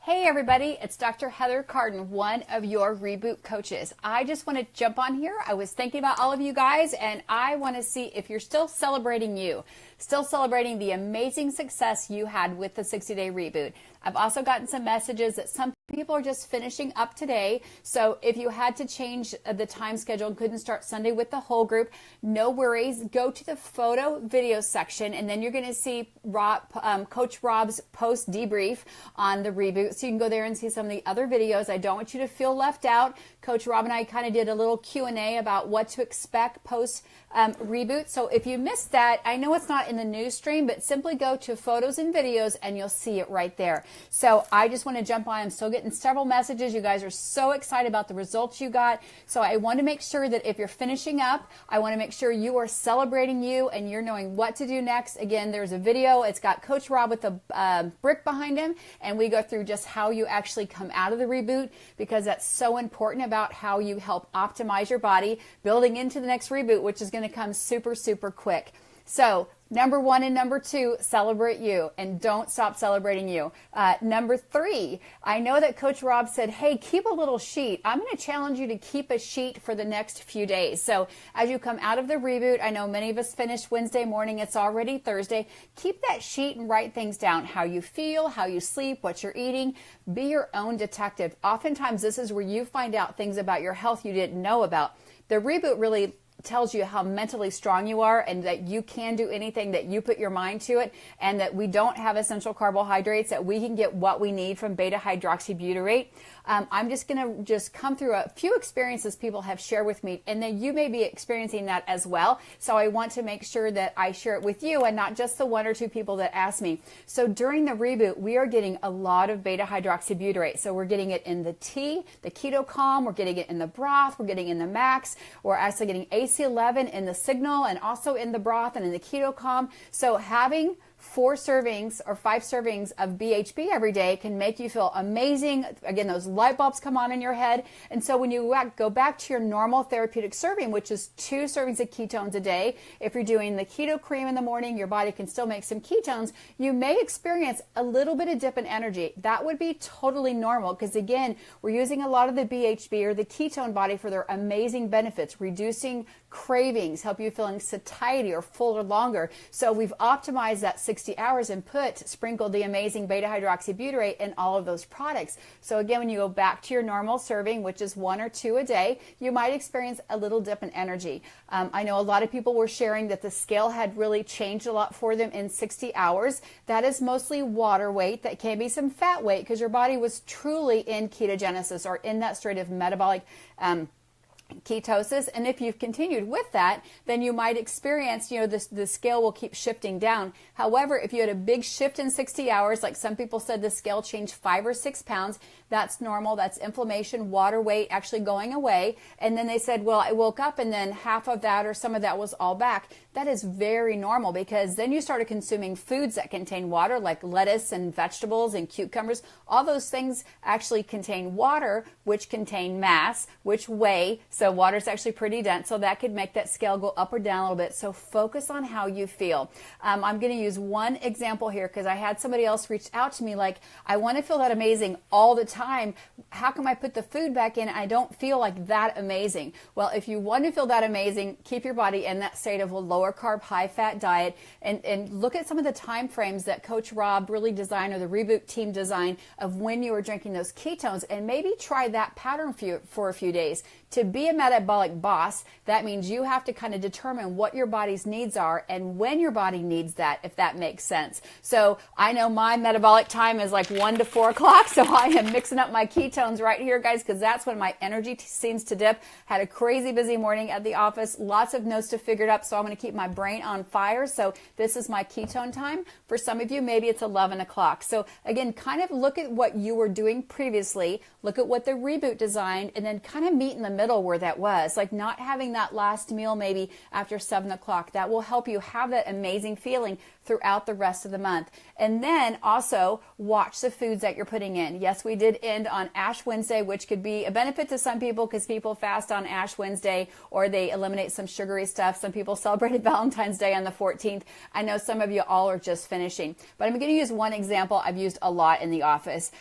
Hey everybody, it's Dr. Heather Carden, one of your ReBoot coaches. I just want to jump on here. I was thinking about all of you guys and I want to see if you're still celebrating still celebrating the amazing success you had with the 60-day reboot. I've also gotten some messages that some people are just finishing up today. So if you had to change the time schedule and couldn't start Sunday with the whole group, no worries. Go to the photo video section and then you're going to see Coach Rob's post debrief on the reboot. So you can go there and see some of the other videos. I don't want you to feel left out. Coach Rob and I kind of did a little Q&A about what to expect post reboot. So if you missed that, I know it's not in the news stream, but simply go to photos and videos and you'll see it right there. So I just want to jump on. I'm still getting several messages. You guys are so excited about the results you got. So I want to make sure that if you're finishing up, I want to make sure you are celebrating you and you're knowing what to do next. Again, there's a video. It's got Coach Rob with a brick behind him, and we go through just how you actually come out of the reboot, because that's so important about how you help optimize your body building into the next reboot, which is going to come super, super quick. So number 1 and number 2, celebrate you and don't stop celebrating you. Number 3, I know that Coach Rob said, hey, keep a little sheet. I'm going to challenge you to keep a sheet for the next few days. So as you come out of the reboot, I know many of us finished Wednesday morning. It's already Thursday. Keep that sheet and write things down, how you feel, how you sleep, what you're eating. Be your own detective. Oftentimes, this is where you find out things about your health you didn't know about. The reboot really tells you how mentally strong you are and that you can do anything that you put your mind to it, and that we don't have essential carbohydrates, that we can get what we need from beta hydroxybutyrate. I'm just going to come through a few experiences people have shared with me, and then you may be experiencing that as well. So I want to make sure that I share it with you and not just the 1 or 2 people that ask me. So during the reboot, we are getting a lot of beta hydroxybutyrate. So we're getting it in the tea, the Keto Calm, we're getting it in the broth, we're getting it in the Max, we're actually getting AC11 in the Signal and also in the broth and in the Keto Calm. So having 4 servings or 5 servings of BHB every day can make you feel amazing. Again, those light bulbs come on in your head. And so when you go back to your normal therapeutic serving, which is 2 servings of ketones a day, if you're doing the keto cream in the morning, your body can still make some ketones. You may experience a little bit of dip in energy. That would be totally normal, because again, we're using a lot of the BHB or the ketone body for their amazing benefits, reducing cravings, help you feeling satiety or fuller longer. So we've optimized that 60 hours and sprinkled the amazing beta hydroxybutyrate in all of those products. So again, when you go back to your normal serving, which is 1 or 2 a day, you might experience a little dip in energy. I know a lot of people were sharing that the scale had really changed a lot for them in 60 hours. That is mostly water weight. That can be some fat weight because your body was truly in ketogenesis, or in that state of metabolic ketosis. And if you've continued with that, then you might experience, the scale will keep shifting down. However, if you had a big shift in 60 hours, like some people said the scale changed 5 or 6 pounds, that's normal. That's inflammation, water weight actually going away. And then they said, well, I woke up and then half of that or some of that was all back. That is very normal, because then you started consuming foods that contain water, like lettuce and vegetables and cucumbers. All those things actually contain water, which contain mass, which weigh. So water is actually pretty dense, so that could make that scale go up or down a little bit. So focus on how you feel. I'm going to use one example here, because I had somebody else reach out to me like, I want to feel that amazing all the time. How come I put the food back in and I don't feel like that amazing? Well, if you want to feel that amazing, keep your body in that state of a lower carb, high fat diet, and look at some of the time frames that Coach Rob really designed, or the ReBoot team designed, of when you were drinking those ketones, and maybe try that pattern for a few days. To be a metabolic boss, that means you have to kind of determine what your body's needs are and when your body needs that, if that makes sense. So I know my metabolic time is like 1 to 4 o'clock, so I am mixing up my ketones right here, guys, because that's when my energy seems to dip. Had a crazy busy morning at the office, lots of notes to figure out, so I'm going to keep my brain on fire. So this is my ketone time. For some of you, maybe it's 11 o'clock. So again, kind of look at what you were doing previously, look at what the ReBoot designed, and then kind of meet in the middle where whatever that was, like not having that last meal maybe after 7 o'clock. That will help you have that amazing feeling throughout the rest of the month. And then also watch the foods that you're putting in. Yes, we did end on Ash Wednesday, which could be a benefit to some people because people fast on Ash Wednesday or they eliminate some sugary stuff. Some people celebrated Valentine's Day on the 14th. I know some of you all are just finishing, but I'm going to use one example I've used a lot in the office.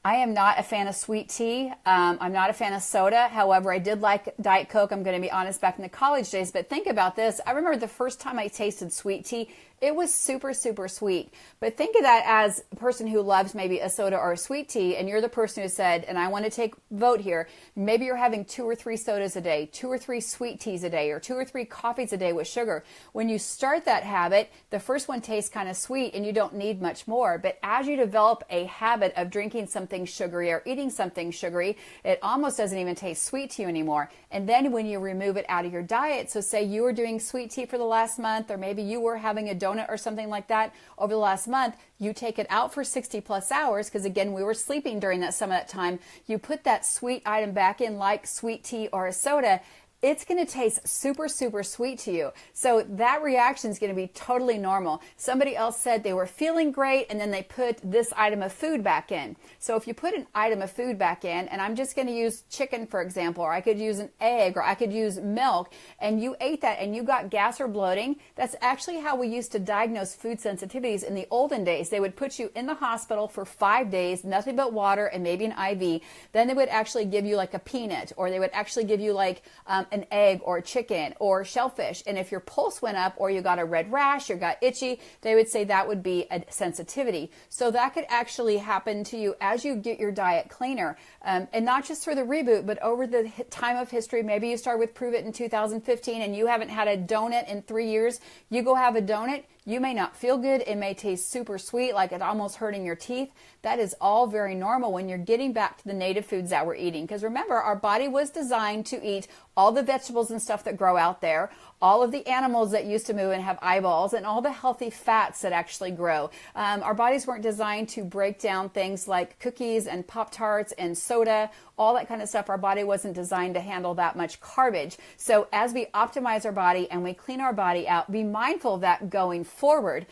I am not a fan of sweet tea. I'm not a fan of soda. However, I did like Diet Coke. I'm going to be honest, back in the college days. But think about this. I remember the first time I tasted sweet tea, it was super, super sweet. But think of that as a person who loves maybe a soda or a sweet tea, and you're the person who said, and I want to take vote here, maybe you're having 2 or 3 sodas a day, 2 or 3 sweet teas a day, or 2 or 3 coffees a day with sugar. When you start that habit, the first one tastes kind of sweet and you don't need much more. But as you develop a habit of drinking something sugary or eating something sugary, it almost doesn't even taste sweet to you anymore. And then when you remove it out of your diet, so say you were doing sweet tea for the last month, or maybe you were having a donut or something like that over the last month, you take it out for 60 plus hours, because again, we were sleeping during some of that time. You put that sweet item back in, like sweet tea or a soda, it's going to taste super, super sweet to you. So that reaction is going to be totally normal. Somebody else said they were feeling great and then they put this item of food back in. So if you put an item of food back in, and I'm just going to use chicken, for example, or I could use an egg, or I could use milk, and you ate that and you got gas or bloating, that's actually how we used to diagnose food sensitivities in the olden days. They would put you in the hospital for 5 days, nothing but water and maybe an IV. Then they would actually give you like a peanut, or they would actually give you like an egg or chicken or shellfish. And if your pulse went up or you got a red rash or got itchy, they would say that would be a sensitivity. So that could actually happen to you as you get your diet cleaner. And not just through the reboot, but over the time of history. Maybe you started with Prove It in 2015 and you haven't had a donut in 3 years. You go have a donut, you may not feel good. It may taste super sweet, like it's almost hurting your teeth. That is all very normal when you're getting back to the native foods that we're eating. Because remember, our body was designed to eat all the vegetables and stuff that grow out there, all of the animals that used to move and have eyeballs, and all the healthy fats that actually grow. Our bodies weren't designed to break down things like cookies and Pop-Tarts and soda, all that kind of stuff. Our body wasn't designed to handle that much garbage. So as we optimize our body and we clean our body out, be mindful of that going forward.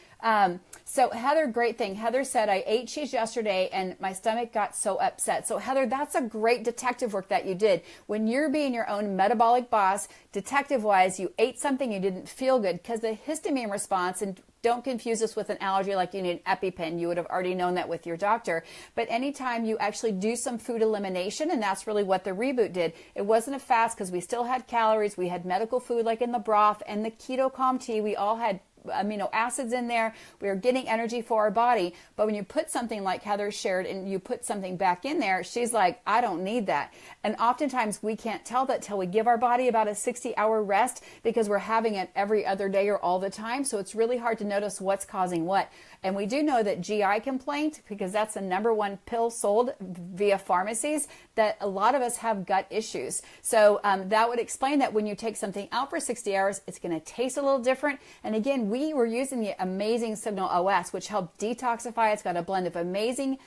So Heather, great thing. Heather said, I ate cheese yesterday and my stomach got so upset. So Heather, that's a great detective work that you did. When you're being your own metabolic boss, detective wise, you ate something you didn't feel good, because the histamine response, and don't confuse this with an allergy like you need an EpiPen. You would have already known that with your doctor. But anytime you actually do some food elimination, and that's really what the reboot did. It wasn't a fast because we still had calories. We had medical food like in the broth and the keto calm tea. We all had amino acids in there. We are getting energy for our body. But when you put something like Heather shared and you put something back in there, she's like, I don't need that. And oftentimes we can't tell that till we give our body about a 60-hour rest, because we're having it every other day or all the time. So it's really hard to notice what's causing what. And we do know that GI complaint, because that's the #1 pill sold via pharmacies, that a lot of us have gut issues. So that would explain that when you take something out for 60 hours, it's going to taste a little different. And again, we were using the amazing Signal OS, which helped detoxify. It's got a blend of amazing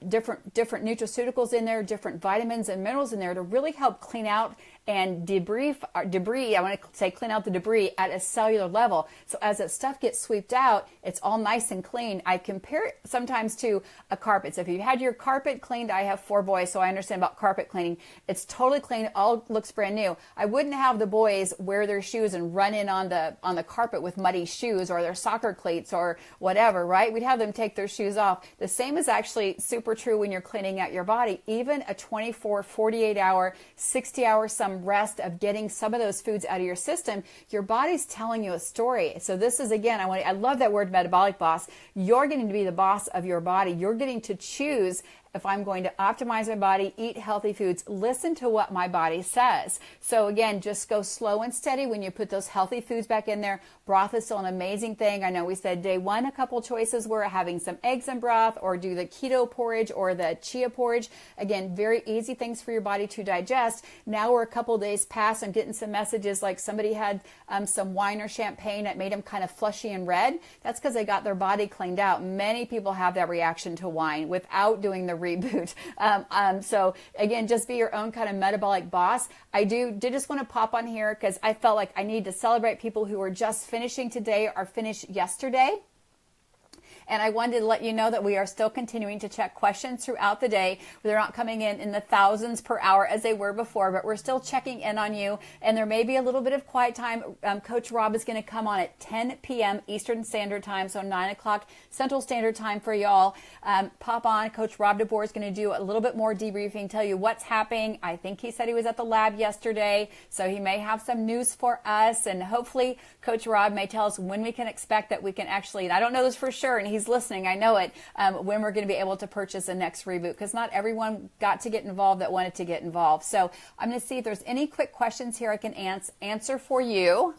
different nutraceuticals in there, different vitamins and minerals in there to really help clean out and debris, I want to say clean out the debris at a cellular level. So as that stuff gets swept out, it's all nice and clean. I compare it sometimes to a carpet. So if you had your carpet cleaned, I have 4 boys, so I understand about carpet cleaning. It's totally clean, all looks brand new. I wouldn't have the boys wear their shoes and run in on the carpet with muddy shoes or their soccer cleats or whatever, right? We'd have them take their shoes off. The same is actually super true when you're cleaning out your body. Even a 24, 48 hour, 60 hour some rest of getting some of those foods out of your system, your body's telling you a story. So this is, again, I love that word metabolic boss. You're getting to be the boss of your body. You're getting to choose if I'm going to optimize my body, eat healthy foods, listen to what my body says. So again, just go slow and steady when you put those healthy foods back in there. Broth is still an amazing thing. I know we said day 1, a couple choices were having some eggs in broth, or do the keto porridge or the chia porridge. Again, very easy things for your body to digest. Now we're a couple days past. I'm getting some messages like somebody had some wine or champagne that made them kind of flushy and red. That's because they got their body cleaned out. Many people have that reaction to wine without doing the ReBoot. So again, just be your own kind of metabolic boss. I did just want to pop on here because I felt like I need to celebrate people who are just finishing today or finished yesterday. And I wanted to let you know that we are still continuing to check questions throughout the day. They're not coming in the thousands per hour as they were before, but we're still checking in on you. And there may be a little bit of quiet time. Coach Rob is going to come on at 10 p.m. Eastern Standard Time, so 9 o'clock Central Standard Time for y'all. Pop on. Coach Rob DeBoer is going to do a little bit more debriefing, tell you what's happening. I think he said he was at the lab yesterday, so he may have some news for us. And hopefully Coach Rob may tell us when we can expect that we can actually, and I don't know this for sure, and he's listening, I know it, when we're going to be able to purchase the next ReBoot, because not everyone got to get involved that wanted to get involved. So I'm going to see if there's any quick questions here I can answer for you.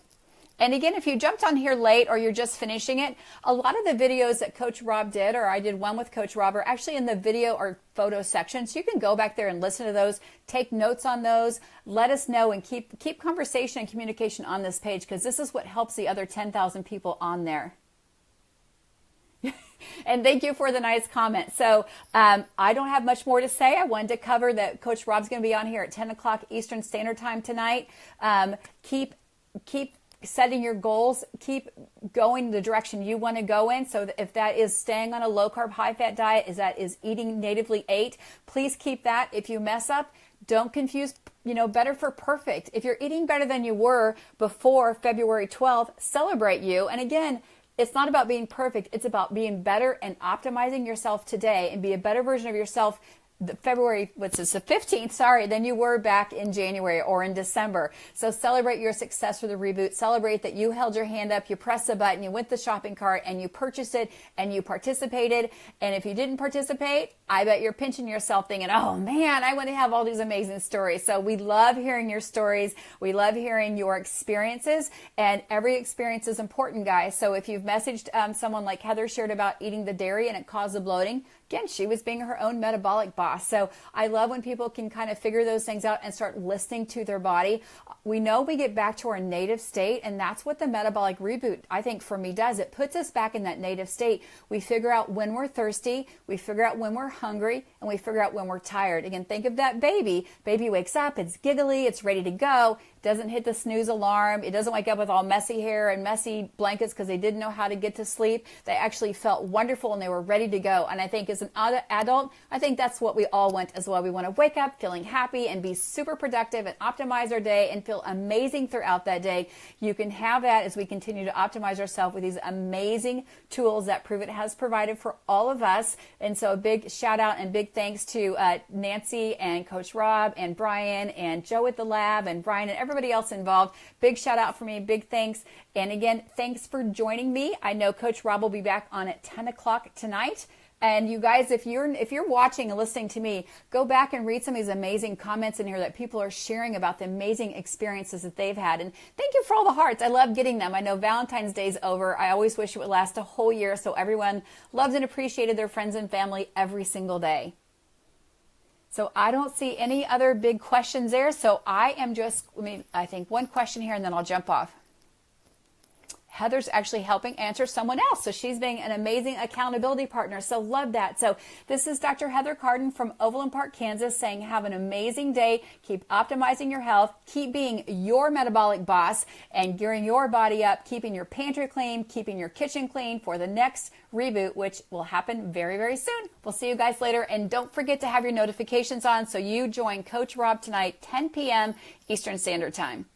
And again, if you jumped on here late or you're just finishing it, a lot of the videos that Coach Rob did, or I did one with Coach Rob, are actually in the video or photo section. So you can go back there and listen to those, take notes on those, let us know, and keep conversation and communication on this page, because this is what helps the other 10,000 people on there. And thank you for the nice comment. So I don't have much more to say. I wanted to cover that Coach Rob's going to be on here at 10 o'clock Eastern Standard Time tonight. Keep setting your goals. Keep going the direction you want to go in. So if that is staying on a low-carb, high-fat diet, is eating natively ate, please keep that. If you mess up, don't confuse better for perfect. If you're eating better than you were before February 12th, celebrate you. And again, it's not about being perfect. It's about being better and optimizing yourself today and be a better version of yourself the 15th, than you were back in January or in December. So celebrate your success for the ReBoot. Celebrate that you held your hand up, you pressed the button, you went to the shopping cart, and you purchased it, and you participated. And if you didn't participate, I bet you're pinching yourself thinking, oh man, I want to have all these amazing stories. So we love hearing your stories. We love hearing your experiences, and every experience is important, guys. So if you've messaged someone like Heather shared about eating the dairy and it caused the bloating, again, she was being her own metabolic boss. So I love when people can kind of figure those things out and start listening to their body. We know we get back to our native state, and that's what the metabolic reboot, I think, for me does. It puts us back in that native state. We figure out when we're thirsty, we figure out when we're hungry, and we figure out when we're tired. Again, think of that baby. Baby wakes up, it's giggly, it's ready to go. Doesn't hit the snooze alarm. It doesn't wake up with all messy hair and messy blankets because they didn't know how to get to sleep. They actually felt wonderful and they were ready to go. And I think as an adult, I think that's what we all want as well. We want to wake up feeling happy and be super productive and optimize our day and feel amazing throughout that day. You can have that as we continue to optimize ourselves with these amazing tools that Prove It has provided for all of us. And so a big shout out and big thanks to Nancy and Coach Rob and Brian and Joe at the lab and Brian and everybody else involved. Big shout out for me. Big thanks. And again, thanks for joining me. I know Coach Rob will be back on at 10 o'clock tonight. And you guys, if you're watching and listening to me, go back and read some of these amazing comments in here that people are sharing about the amazing experiences that they've had. And thank you for all the hearts. I love getting them. I know Valentine's Day's over. I always wish it would last a whole year so everyone loved and appreciated their friends and family every single day. So I don't see any other big questions there. So I think one question here and then I'll jump off. Heather's actually helping answer someone else. So she's being an amazing accountability partner. So love that. So this is Dr. Heather Carden from Overland Park, Kansas saying have an amazing day. Keep optimizing your health. Keep being your metabolic boss and gearing your body up, keeping your pantry clean, keeping your kitchen clean for the next ReBoot, which will happen very, very soon. We'll see you guys later. And don't forget to have your notifications on so you join Coach Rob tonight, 10 p.m. Eastern Standard Time.